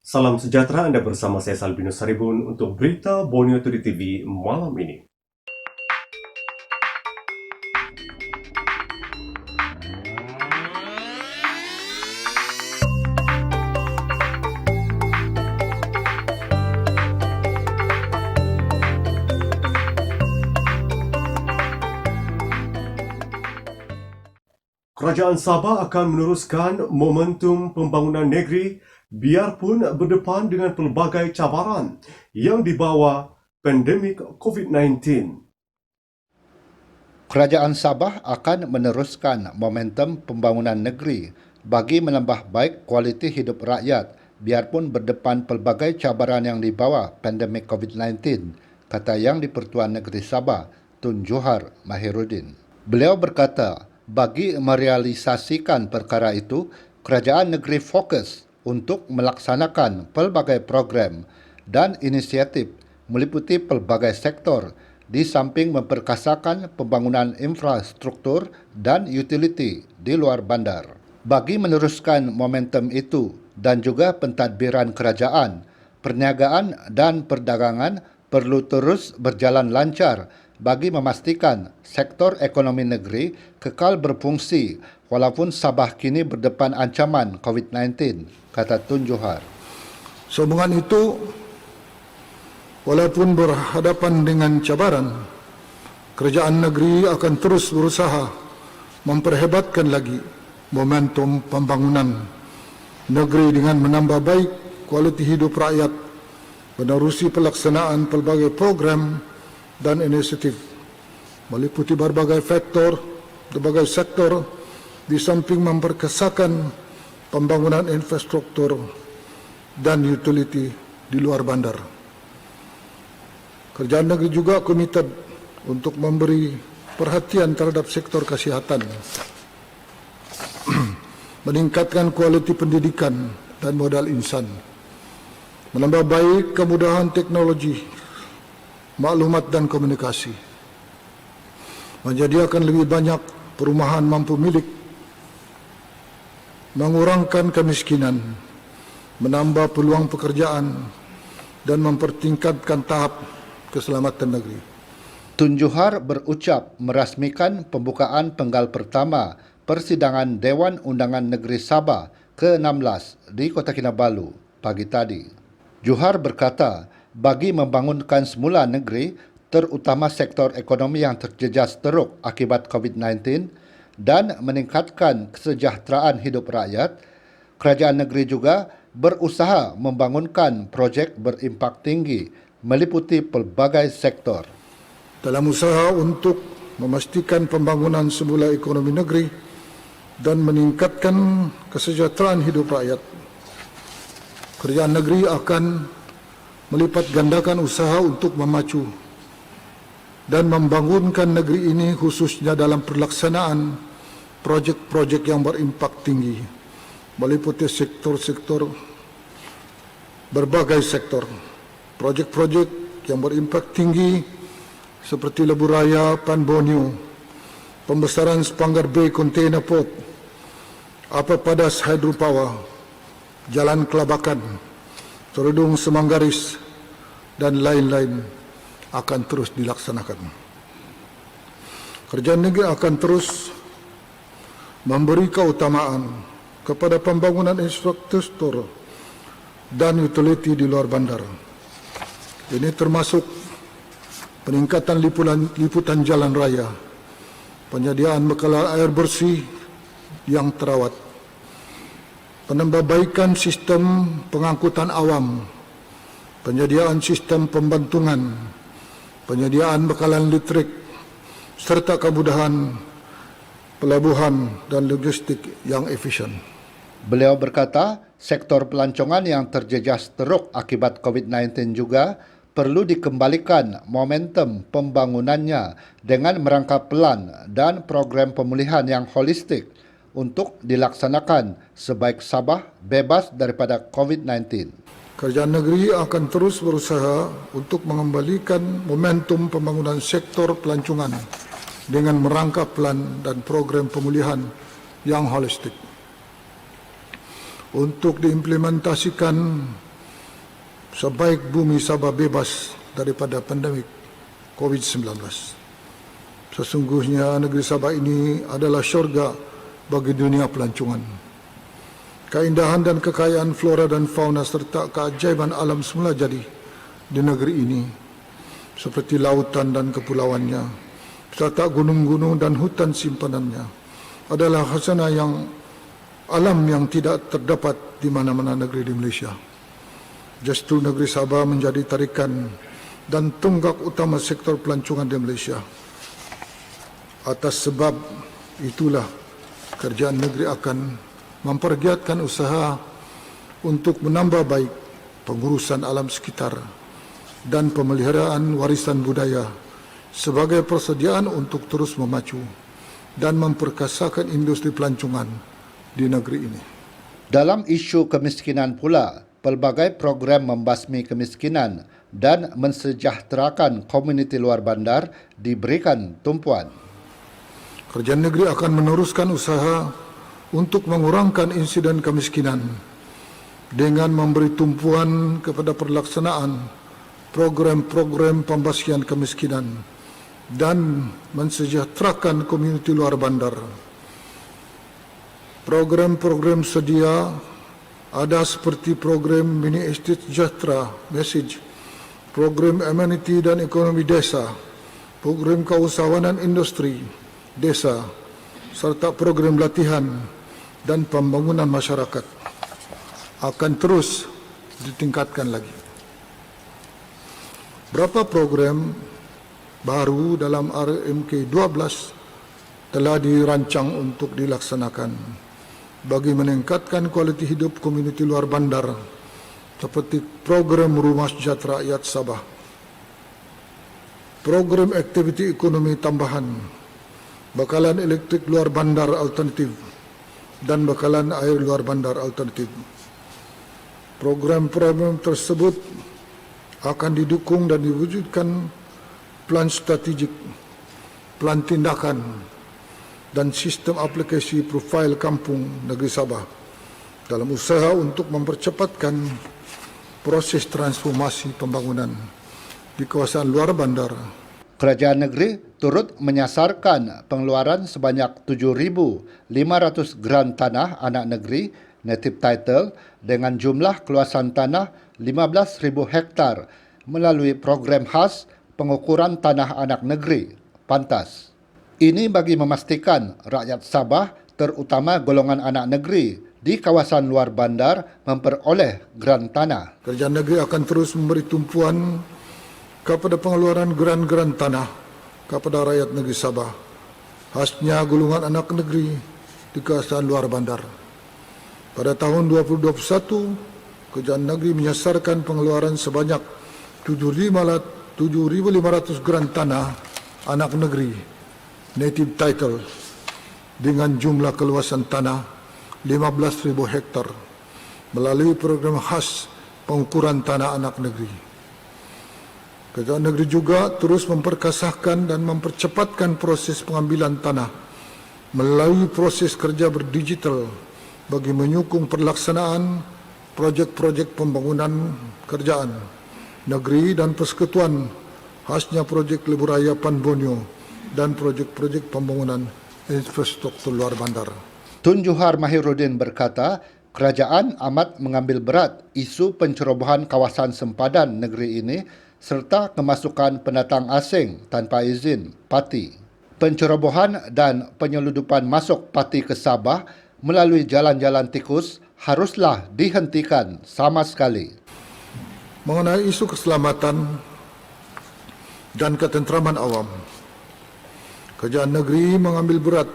Salam sejahtera, Anda bersama saya Salbinus Saribun untuk berita Borneo Today TV malam ini. Kerajaan Sabah akan meneruskan momentum pembangunan negeri biarpun berdepan dengan pelbagai cabaran yang dibawa pandemik COVID-19. Kerajaan Sabah akan meneruskan momentum pembangunan negeri bagi menambah baik kualiti hidup rakyat biarpun berdepan pelbagai cabaran yang dibawa pandemik COVID-19, kata Yang di-Pertuan Negeri Sabah, Tun Johar Mahiruddin. Beliau berkata, bagi merealisasikan perkara itu, kerajaan negeri fokus untuk melaksanakan pelbagai program dan inisiatif meliputi pelbagai sektor di samping memperkasakan pembangunan infrastruktur dan utiliti di luar bandar. Bagi meneruskan momentum itu dan juga pentadbiran kerajaan, perniagaan dan perdagangan perlu terus berjalan lancar bagi memastikan sektor ekonomi negeri kekal berfungsi walaupun Sabah kini berdepan ancaman COVID-19, kata Tun Johar. Sambungan itu, walaupun berhadapan dengan cabaran, kerajaan negeri akan terus berusaha memperhebatkan lagi momentum pembangunan negeri dengan menambah baik kualiti hidup rakyat, menerusi pelaksanaan pelbagai program dan inisiatif meliputi berbagai sektor di samping memperkasakan pembangunan infrastruktur dan utiliti di luar bandar. Kerajaan negeri juga komited untuk memberi perhatian terhadap sektor kesihatan, meningkatkan kualiti pendidikan dan modal insan, menambah baik kemudahan teknologi, maklumat dan komunikasi, menyediakan lebih banyak perumahan mampu milik, mengurangkan kemiskinan, menambah peluang pekerjaan, dan mempertingkatkan tahap keselamatan negeri. Tun Johar berucap merasmikan pembukaan penggal pertama persidangan Dewan Undangan Negeri Sabah ke-16 di Kota Kinabalu pagi tadi. Johar berkata, bagi membangunkan semula negeri, terutama sektor ekonomi yang terjejas teruk akibat COVID-19 dan meningkatkan kesejahteraan hidup rakyat, kerajaan negeri juga berusaha membangunkan projek berimpak tinggi meliputi pelbagai sektor. Dalam usaha untuk memastikan pembangunan semula ekonomi negeri dan meningkatkan kesejahteraan hidup rakyat, kerajaan negeri akan melipat gandakan usaha untuk memacu dan membangunkan negeri ini khususnya dalam pelaksanaan projek-projek yang berimpak tinggi meliputi berbagai sektor. Projek-projek yang berimpak tinggi seperti Lebuh Raya, Pan Borneo, pembesaran Sepanggar Bay Container Port, Upper Padas Hydropower, Jalan Kelabakan, Terudung Semanggaris dan lain-lain akan terus dilaksanakan. Kerajaan negeri akan terus memberi keutamaan kepada pembangunan infrastruktur dan utiliti di luar bandar. Ini termasuk peningkatan liputan jalan raya, penyediaan bekal air bersih yang terawat, penambahbaikan sistem pengangkutan awam, penyediaan sistem pembantungan, penyediaan bekalan listrik, serta kemudahan pelabuhan dan logistik yang efisien. Beliau berkata, sektor pelancongan yang terjejas teruk akibat COVID-19 juga perlu dikembalikan momentum pembangunannya dengan merangkap pelan dan program pemulihan yang holistik untuk dilaksanakan sebaik Sabah bebas daripada COVID-19. Kerajaan negeri akan terus berusaha untuk mengembalikan momentum pembangunan sektor pelancongan dengan merangkap pelan dan program pemulihan yang holistik. Untuk diimplementasikan sebaik bumi Sabah bebas daripada pandemik COVID-19. Sesungguhnya negeri Sabah ini adalah syurga bagi dunia pelancongan. Keindahan dan kekayaan flora dan fauna serta keajaiban alam semula jadi di negeri ini, seperti lautan dan kepulauannya, serta gunung-gunung dan hutan simpanannya, adalah khazanah alam yang tidak terdapat di mana-mana negeri di Malaysia. Justru negeri Sabah menjadi tarikan dan tonggak utama sektor pelancongan di Malaysia. Atas sebab itulah, kerajaan negeri akan mempergiatkan usaha untuk menambah baik pengurusan alam sekitar dan pemeliharaan warisan budaya sebagai persediaan untuk terus memacu dan memperkasakan industri pelancongan di negeri ini. Dalam isu kemiskinan pula, pelbagai program membasmi kemiskinan dan mensejahterakan komuniti luar bandar diberikan tumpuan. Kerajaan negeri akan meneruskan usaha untuk mengurangkan insiden kemiskinan dengan memberi tumpuan kepada pelaksanaan program-program pembasmian kemiskinan dan mensejahterakan komuniti luar bandar. Program-program sedia ada seperti program Mini Estate Sejahtera, Message, program amenity dan ekonomi desa, program keusahawanan industri desa, serta program latihan dan pembangunan masyarakat akan terus ditingkatkan lagi. Beberapa program baru dalam RMK 12 telah dirancang untuk dilaksanakan bagi meningkatkan kualiti hidup komuniti luar bandar, seperti program Rumah Sejahtera Rakyat Sabah, program aktiviti ekonomi tambahan, bakalan elektrik luar bandar alternatif, dan bakalan air luar bandar alternatif. Program-program tersebut akan didukung dan diwujudkan plan strategik, plan tindakan, dan sistem aplikasi profil kampung negeri Sabah dalam usaha untuk mempercepatkan proses transformasi pembangunan di kawasan luar bandar. Kerajaan negeri turut menyasarkan pengeluaran sebanyak 7,500 gran tanah anak negeri native title dengan jumlah keluasan tanah 15,000 hektar melalui program khas pengukuran tanah anak negeri, PANTAS. Ini bagi memastikan rakyat Sabah, terutama golongan anak negeri di kawasan luar bandar memperoleh gran tanah. Kerajaan negeri akan terus memberi tumpuan kepada pengeluaran gran-gran tanah kepada rakyat negeri Sabah, khasnya golongan anak negeri di kawasan luar bandar. Pada tahun 2021, kerajaan negeri menyasarkan pengeluaran sebanyak 7,500 gran tanah anak negeri native title dengan jumlah keluasan tanah 15,000 hektar melalui program khas pengukuran tanah anak negeri. Kerajaan negeri juga terus memperkasahkan dan mempercepatkan proses pengambilan tanah melalui proses kerja berdigital bagi menyokong pelaksanaan projek-projek pembangunan kerajaan negeri dan persekutuan, khasnya projek Lebuh Raya Pan Borneo dan projek-projek pembangunan infrastruktur luar bandar. Tun Johar Mahiruddin berkata, kerajaan amat mengambil berat isu pencerobohan kawasan sempadan negeri ini serta kemasukan pendatang asing tanpa izin parti. Pencerobohan dan penyeludupan masuk parti ke Sabah melalui jalan-jalan tikus haruslah dihentikan sama sekali. Mengenai isu keselamatan dan ketenteraman awam, kerajaan negeri mengambil berat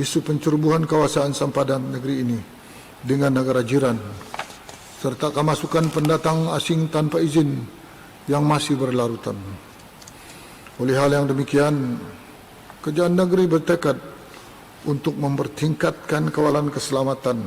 isu pencerobohan kawasan sempadan negeri ini dengan negara jiran serta kemasukan pendatang asing tanpa izin yang masih berlarutan. Oleh hal yang demikian, kerajaan negeri bertekad untuk mempertingkatkan kawalan keselamatan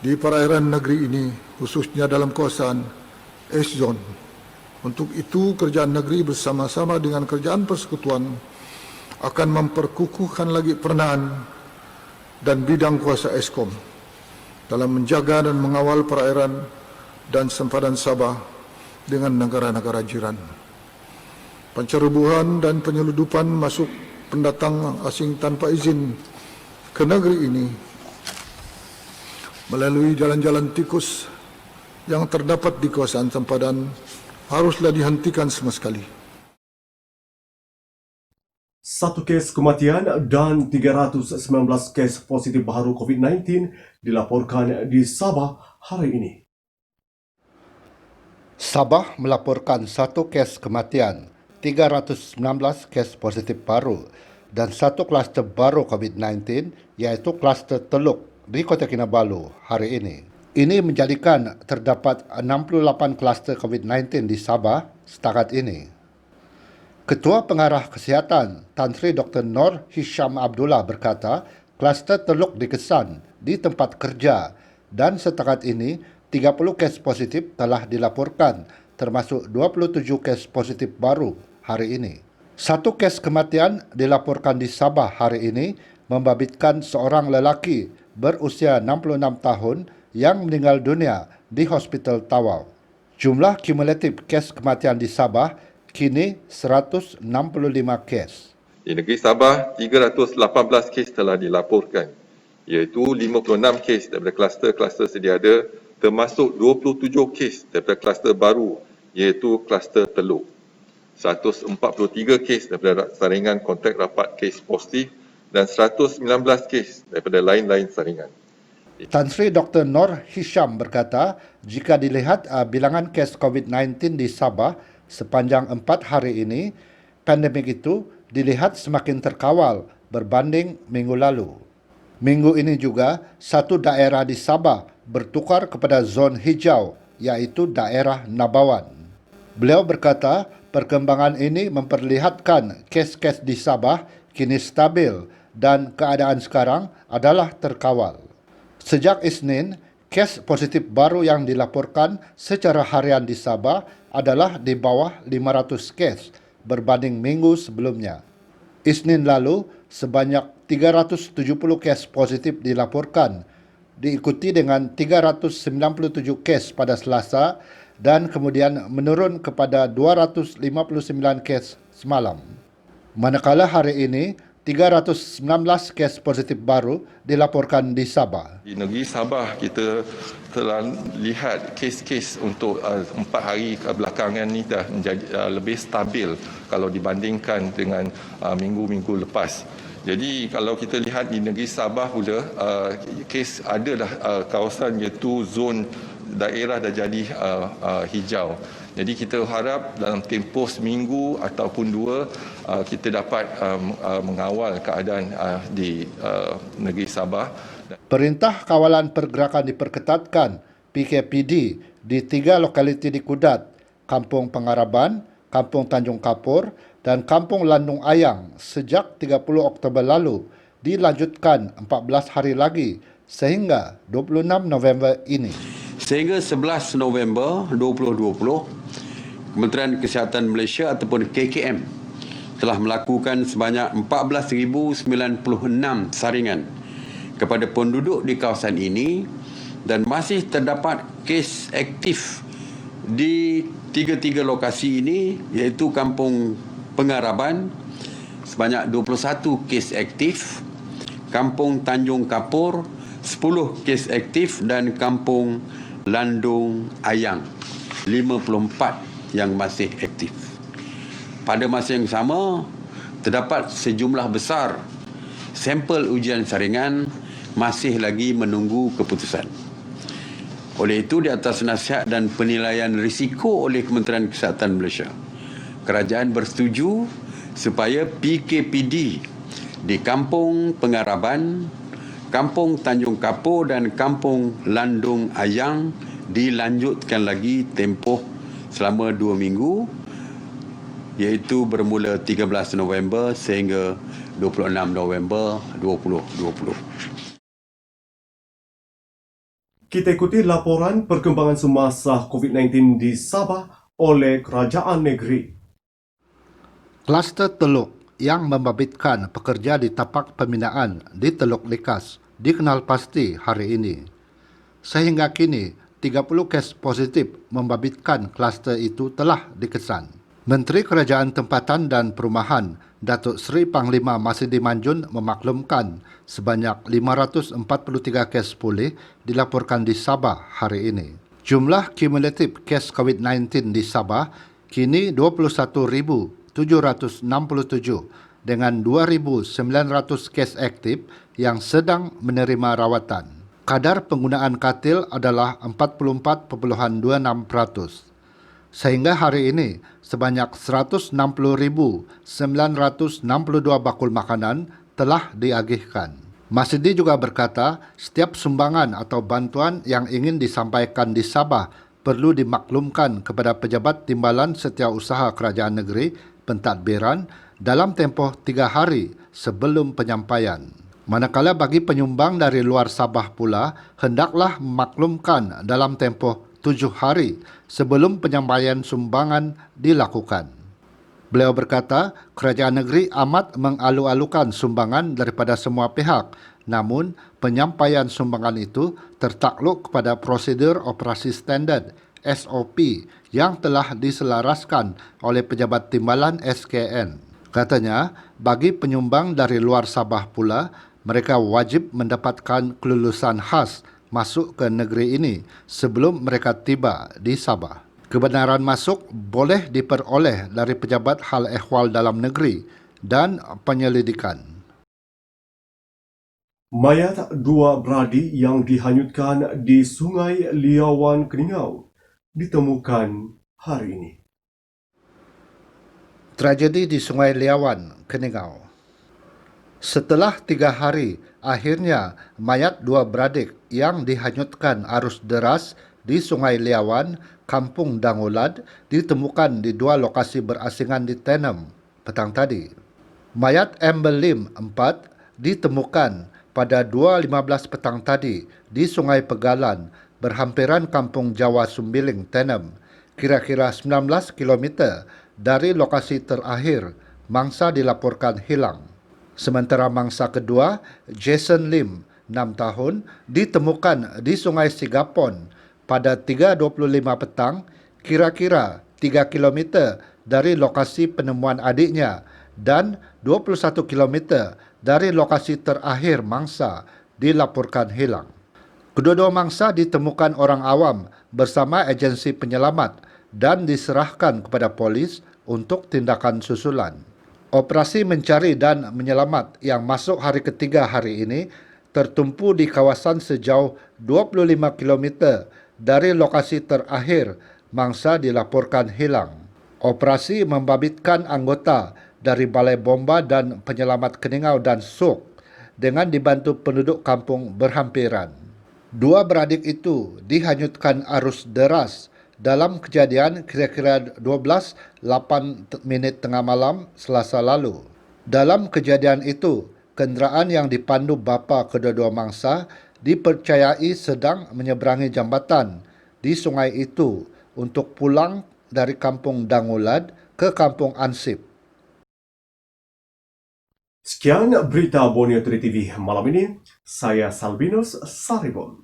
di perairan negeri ini, khususnya dalam kawasan S-Zone. Untuk itu, kerajaan negeri bersama-sama dengan kerajaan persekutuan akan memperkukuhkan lagi peranan dan bidang kuasa Eskom dalam menjaga dan mengawal perairan dan sempadan Sabah dengan negara-negara jiran. Pencerobohan dan penyeludupan masuk pendatang asing tanpa izin ke negeri ini melalui jalan-jalan tikus yang terdapat di kawasan sempadan haruslah dihentikan sama sekali. 1 kes kematian dan 319 kes positif baru COVID-19 dilaporkan di Sabah hari ini. Sabah melaporkan 1 kes kematian, 319 kes positif baru dan 1 kluster baru COVID-19 iaitu kluster Teluk di Kota Kinabalu hari ini. Ini menjadikan terdapat 68 kluster COVID-19 di Sabah setakat ini. Ketua Pengarah Kesihatan Tan Sri Dr. Noor Hisham Abdullah berkata, kluster Teluk dikesan di tempat kerja dan setakat ini 30 kes positif telah dilaporkan termasuk 27 kes positif baru hari ini. 1 kes kematian dilaporkan di Sabah hari ini membabitkan seorang lelaki berusia 66 tahun yang meninggal dunia di Hospital Tawau. Jumlah kumulatif kes kematian di Sabah kini 165 kes. Di negeri Sabah, 318 kes telah dilaporkan, iaitu 56 kes daripada kluster-kluster sedia ada, termasuk 27 kes daripada kluster baru, iaitu kluster Teluk. 143 kes daripada saringan kontak rapat kes positif dan 119 kes daripada lain-lain saringan. Tan Sri Dr. Noor Hisham berkata, jika dilihat bilangan kes COVID-19 di Sabah sepanjang 4 hari ini, pandemik itu dilihat semakin terkawal berbanding minggu lalu. Minggu ini juga, 1 daerah di Sabah bertukar kepada zon hijau, iaitu daerah Nabawan. Beliau berkata, perkembangan ini memperlihatkan kes-kes di Sabah kini stabil dan keadaan sekarang adalah terkawal. Sejak Isnin, kes positif baru yang dilaporkan secara harian di Sabah adalah di bawah 500 kes berbanding minggu sebelumnya. Isnin lalu, sebanyak 370 kes positif dilaporkan, diikuti dengan 397 kes pada Selasa dan kemudian menurun kepada 259 kes semalam. Manakala hari ini, 319 kes positif baru dilaporkan di Sabah. Di negeri Sabah, kita telah lihat kes-kes untuk 4 hari kebelakangan ini dah menjadi lebih stabil kalau dibandingkan dengan minggu-minggu lepas. Jadi kalau kita lihat di negeri Sabah pula, kes ada dah kawasan iaitu zon daerah dah jadi hijau. Jadi kita harap dalam tempoh seminggu ataupun 2 kita dapat mengawal keadaan di negeri Sabah. Perintah Kawalan Pergerakan diperketatkan PKPD di 3 lokaliti di Kudat, Kampung Pengaraban, Kampung Tanjung Kapur dan Kampung Landung Ayang sejak 30 Oktober lalu, dilanjutkan 14 hari lagi sehingga 26 November ini. Sehingga 11 November 2020, Kementerian Kesihatan Malaysia ataupun KKM telah melakukan sebanyak 14,096 saringan kepada penduduk di kawasan ini dan masih terdapat kes aktif di 3 lokasi ini, iaitu Kampung Pengaraban sebanyak 21 kes aktif, Kampung Tanjung Kapur 10 kes aktif dan Kampung Landung Ayang 54 yang masih aktif. Pada masa yang sama, terdapat sejumlah besar sampel ujian saringan masih lagi menunggu keputusan. Oleh itu, di atas nasihat dan penilaian risiko oleh Kementerian Kesihatan Malaysia, kerajaan bersetuju supaya PKPD di Kampung Pengaraban, Kampung Tanjung Kapur dan Kampung Landung Ayang dilanjutkan lagi tempoh selama 2 minggu, iaitu bermula 13 November sehingga 26 November 2020. Kita ikuti laporan perkembangan semasa COVID-19 di Sabah oleh Kerajaan Negeri. Kluster Teluk yang membabitkan pekerja di tapak pembinaan di Teluk Likas dikenal pasti hari ini. Sehingga kini, 30 kes positif membabitkan kluster itu telah dikesan. Menteri Kerajaan Tempatan dan Perumahan, Datuk Seri Panglima Masidi Manjun memaklumkan sebanyak 543 kes pulih dilaporkan di Sabah hari ini. Jumlah kumulatif kes COVID-19 di Sabah kini 21,767 dengan 2,900 kes aktif yang sedang menerima rawatan. Kadar penggunaan katil adalah 44.26%. Sehingga hari ini, sebanyak 160,962 bakul makanan telah diagihkan. Masidi juga berkata, setiap sumbangan atau bantuan yang ingin disampaikan di Sabah perlu dimaklumkan kepada pejabat timbalan setiausaha kerajaan negeri pentadbiran dalam tempoh 3 hari sebelum penyampaian. Manakala bagi penyumbang dari luar Sabah pula, hendaklah memaklumkan dalam tempoh 7 hari sebelum penyampaian sumbangan dilakukan. Beliau berkata, kerajaan negeri amat mengalu-alukan sumbangan daripada semua pihak, namun penyampaian sumbangan itu tertakluk kepada prosedur operasi standard SOP yang telah diselaraskan oleh pejabat timbalan SKN. Katanya, bagi penyumbang dari luar Sabah pula, mereka wajib mendapatkan kelulusan khas masuk ke negeri ini sebelum mereka tiba di Sabah. Kebenaran masuk boleh diperoleh dari pejabat hal ehwal dalam negeri dan penyelidikan. Mayat dua beradik yang dihanyutkan di Sungai Liawan, Keningau ditemukan hari ini. Tragedi di Sungai Liawan, Keningau. Setelah 3 hari, akhirnya mayat dua beradik yang dihanyutkan arus deras di Sungai Liawan, Kampung Dangolad, ditemukan di 2 lokasi berasingan di Tenem petang tadi. Mayat Amber Lim 4 ditemukan pada 2.15 petang tadi di Sungai Pegalan, berhampiran Kampung Jawa Sumbiling, Tenem, kira-kira 19 km dari lokasi terakhir mangsa dilaporkan hilang. Sementara mangsa kedua, Jason Lim, 6 tahun, ditemukan di Sungai Sigapon pada 3.25 petang, kira-kira 3 km dari lokasi penemuan adiknya dan 21 km dari lokasi terakhir mangsa dilaporkan hilang. Kedua-dua mangsa ditemukan orang awam bersama agensi penyelamat dan diserahkan kepada polis untuk tindakan susulan. Operasi mencari dan menyelamat yang masuk hari ketiga hari ini tertumpu di kawasan sejauh 25 km dari lokasi terakhir mangsa dilaporkan hilang. Operasi membabitkan anggota dari Balai Bomba dan Penyelamat Keningau dan SUK dengan dibantu penduduk kampung berhampiran. Dua beradik itu dihanyutkan arus deras dalam kejadian kira-kira 12:08 tengah malam Selasa lalu. Dalam kejadian itu, kenderaan yang dipandu bapa kedua-dua mangsa dipercayai sedang menyeberangi jambatan di sungai itu untuk pulang dari Kampung Dangolad ke Kampung Ansip. Sekian berita Borneo Today TV malam ini. Saya Salvinus Saribon.